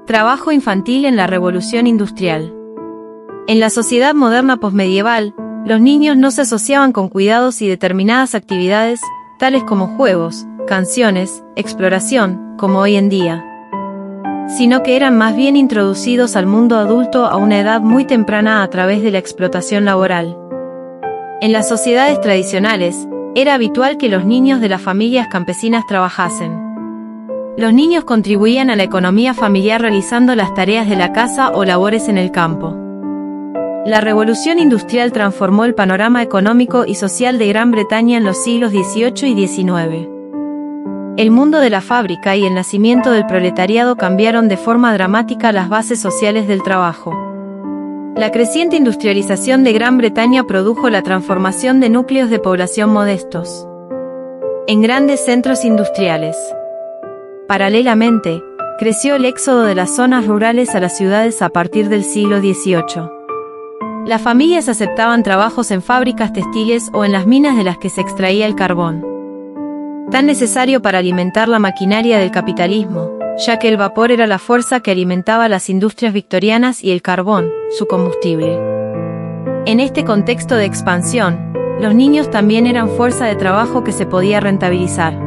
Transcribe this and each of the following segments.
Trabajo infantil en la Revolución Industrial. En la sociedad moderna posmedieval, los niños no se asociaban con cuidados y determinadas actividades, tales como juegos, canciones, exploración, como hoy en día, sino que eran más bien introducidos al mundo adulto a una edad muy temprana a través de la explotación laboral. En las sociedades tradicionales, era habitual que los niños de las familias campesinas trabajasen. Los niños contribuían a la economía familiar realizando las tareas de la casa o labores en el campo. La Revolución Industrial transformó el panorama económico y social de Gran Bretaña en los siglos XVIII y XIX. El mundo de la fábrica y el nacimiento del proletariado cambiaron de forma dramática las bases sociales del trabajo. La creciente industrialización de Gran Bretaña produjo la transformación de núcleos de población modestos en grandes centros industriales. Paralelamente, creció el éxodo de las zonas rurales a las ciudades a partir del siglo XVIII. Las familias aceptaban trabajos en fábricas textiles o en las minas de las que se extraía el carbón, tan necesario para alimentar la maquinaria del capitalismo, ya que el vapor era la fuerza que alimentaba las industrias victorianas y el carbón, su combustible. En este contexto de expansión, los niños también eran fuerza de trabajo que se podía rentabilizar.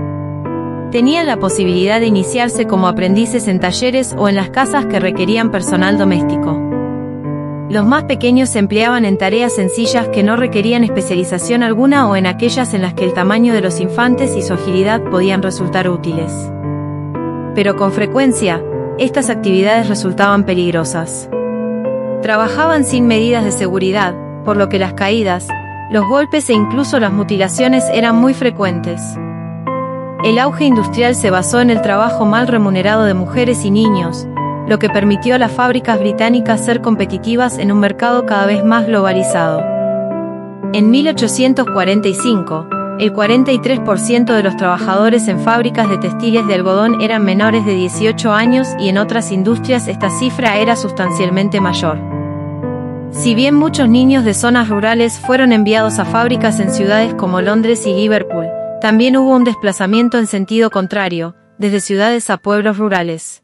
Tenían la posibilidad de iniciarse como aprendices en talleres o en las casas que requerían personal doméstico. Los más pequeños se empleaban en tareas sencillas que no requerían especialización alguna o en aquellas en las que el tamaño de los infantes y su agilidad podían resultar útiles. Pero con frecuencia, estas actividades resultaban peligrosas. Trabajaban sin medidas de seguridad, por lo que las caídas, los golpes e incluso las mutilaciones eran muy frecuentes. El auge industrial se basó en el trabajo mal remunerado de mujeres y niños, lo que permitió a las fábricas británicas ser competitivas en un mercado cada vez más globalizado. En 1845, el 43% de los trabajadores en fábricas de textiles de algodón eran menores de 18 años y en otras industrias esta cifra era sustancialmente mayor. Si bien muchos niños de zonas rurales fueron enviados a fábricas en ciudades como Londres y Liverpool, también hubo un desplazamiento en sentido contrario, desde ciudades a pueblos rurales.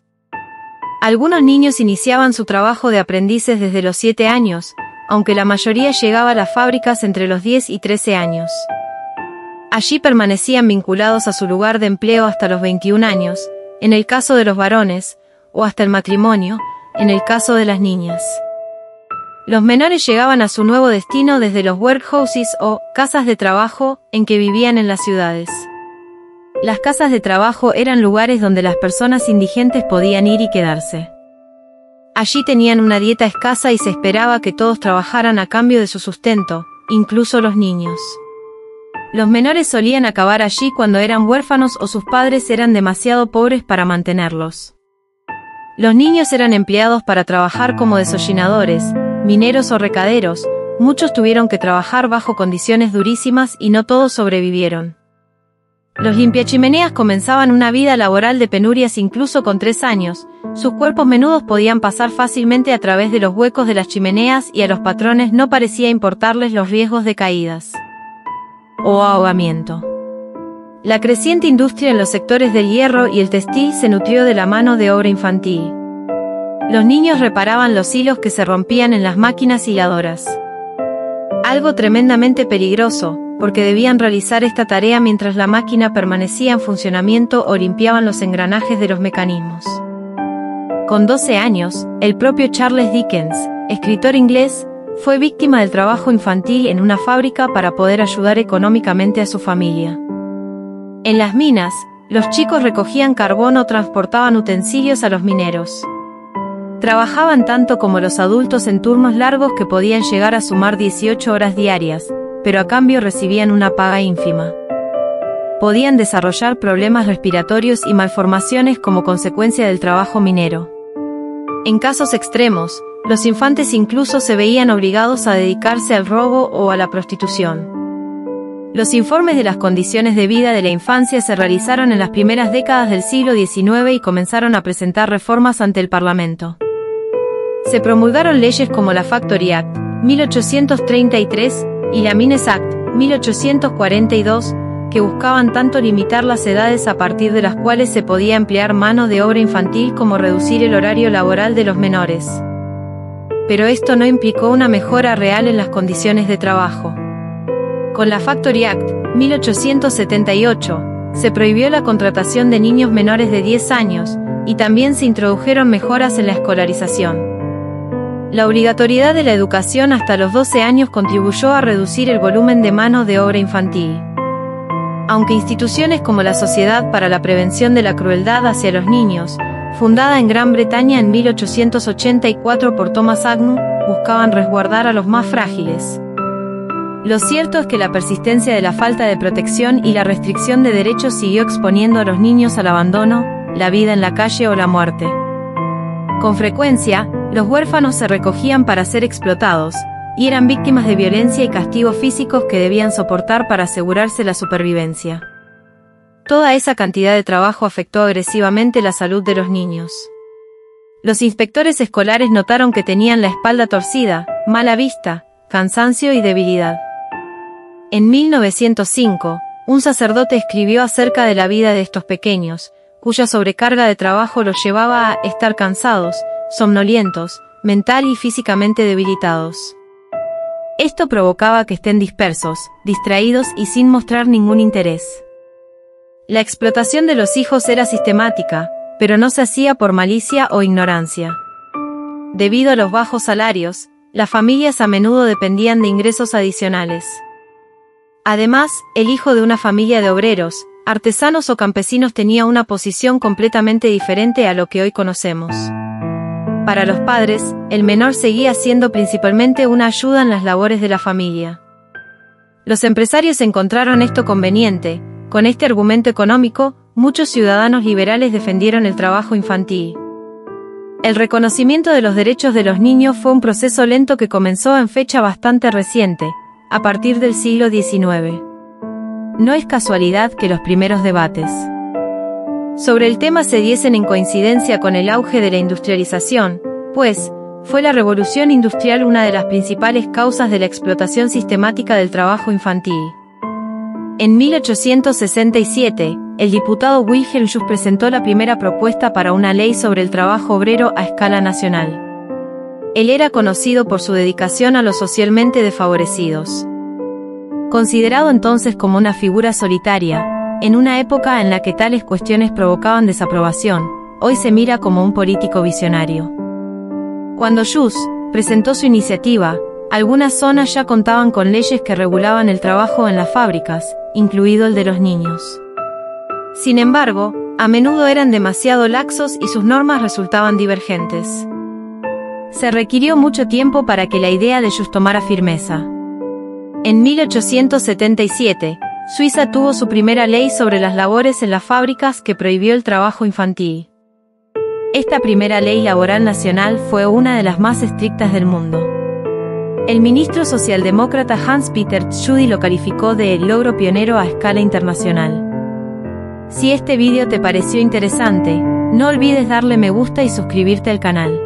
Algunos niños iniciaban su trabajo de aprendices desde los 7 años, aunque la mayoría llegaba a las fábricas entre los 10 y 13 años. Allí permanecían vinculados a su lugar de empleo hasta los 21 años, en el caso de los varones, o hasta el matrimonio, en el caso de las niñas. Los menores llegaban a su nuevo destino desde los workhouses o casas de trabajo en que vivían en las ciudades. Las casas de trabajo eran lugares donde las personas indigentes podían ir y quedarse. Allí tenían una dieta escasa y se esperaba que todos trabajaran a cambio de su sustento, incluso los niños. Los menores solían acabar allí cuando eran huérfanos o sus padres eran demasiado pobres para mantenerlos. Los niños eran empleados para trabajar como desollinadores, mineros o recaderos, muchos tuvieron que trabajar bajo condiciones durísimas y no todos sobrevivieron. Los limpiachimeneas comenzaban una vida laboral de penurias incluso con 3 años, sus cuerpos menudos podían pasar fácilmente a través de los huecos de las chimeneas y a los patrones no parecía importarles los riesgos de caídas o ahogamiento. La creciente industria en los sectores del hierro y el textil se nutrió de la mano de obra infantil. Los niños reparaban los hilos que se rompían en las máquinas hiladoras. Algo tremendamente peligroso, porque debían realizar esta tarea mientras la máquina permanecía en funcionamiento o limpiaban los engranajes de los mecanismos. Con 12 años, el propio Charles Dickens, escritor inglés, fue víctima del trabajo infantil en una fábrica para poder ayudar económicamente a su familia. En las minas, los chicos recogían carbón o transportaban utensilios a los mineros. Trabajaban tanto como los adultos en turnos largos que podían llegar a sumar 18 horas diarias, pero a cambio recibían una paga ínfima. Podían desarrollar problemas respiratorios y malformaciones como consecuencia del trabajo minero. En casos extremos, los infantes incluso se veían obligados a dedicarse al robo o a la prostitución. Los informes de las condiciones de vida de la infancia se realizaron en las primeras décadas del siglo XIX y comenzaron a presentar reformas ante el Parlamento. Se promulgaron leyes como la Factory Act, 1833, y la Mines Act, 1842, que buscaban tanto limitar las edades a partir de las cuales se podía emplear mano de obra infantil como reducir el horario laboral de los menores. Pero esto no implicó una mejora real en las condiciones de trabajo. Con la Factory Act, 1878, se prohibió la contratación de niños menores de 10 años, y también se introdujeron mejoras en la escolarización. La obligatoriedad de la educación hasta los 12 años contribuyó a reducir el volumen de mano de obra infantil. Aunque instituciones como la Sociedad para la Prevención de la Crueldad hacia los Niños, fundada en Gran Bretaña en 1884 por Thomas Agnew, buscaban resguardar a los más frágiles. Lo cierto es que la persistencia de la falta de protección y la restricción de derechos siguió exponiendo a los niños al abandono, la vida en la calle o la muerte. Con frecuencia, los huérfanos se recogían para ser explotados, y eran víctimas de violencia y castigos físicos que debían soportar para asegurarse la supervivencia. Toda esa cantidad de trabajo afectó agresivamente la salud de los niños. Los inspectores escolares notaron que tenían la espalda torcida, mala vista, cansancio y debilidad. En 1905, un sacerdote escribió acerca de la vida de estos pequeños, cuya sobrecarga de trabajo los llevaba a estar cansados, somnolientos, mental y físicamente debilitados. Esto provocaba que estén dispersos, distraídos y sin mostrar ningún interés. La explotación de los hijos era sistemática, pero no se hacía por malicia o ignorancia. Debido a los bajos salarios, las familias a menudo dependían de ingresos adicionales. Además, el hijo de una familia de obreros, artesanos o campesinos tenía una posición completamente diferente a lo que hoy conocemos. Para los padres, el menor seguía siendo principalmente una ayuda en las labores de la familia. Los empresarios encontraron esto conveniente. Con este argumento económico, muchos ciudadanos liberales defendieron el trabajo infantil. El reconocimiento de los derechos de los niños fue un proceso lento que comenzó en fecha bastante reciente, a partir del siglo XIX. No es casualidad que los primeros debates sobre el tema se diesen en coincidencia con el auge de la industrialización, pues, fue la revolución industrial una de las principales causas de la explotación sistemática del trabajo infantil. En 1867, el diputado Wilhelm Schuss presentó la primera propuesta para una ley sobre el trabajo obrero a escala nacional. Él era conocido por su dedicación a los socialmente desfavorecidos. Considerado entonces como una figura solitaria, en una época en la que tales cuestiones provocaban desaprobación, hoy se mira como un político visionario. Cuando Schuss presentó su iniciativa, algunas zonas ya contaban con leyes que regulaban el trabajo en las fábricas, incluido el de los niños. Sin embargo, a menudo eran demasiado laxos y sus normas resultaban divergentes. Se requirió mucho tiempo para que la idea de Schuss tomara firmeza. En 1877, Suiza tuvo su primera ley sobre las labores en las fábricas que prohibió el trabajo infantil. Esta primera ley laboral nacional fue una de las más estrictas del mundo. El ministro socialdemócrata Hans-Peter Tschudi lo calificó de logro pionero a escala internacional. Si este vídeo te pareció interesante, no olvides darle me gusta y suscribirte al canal.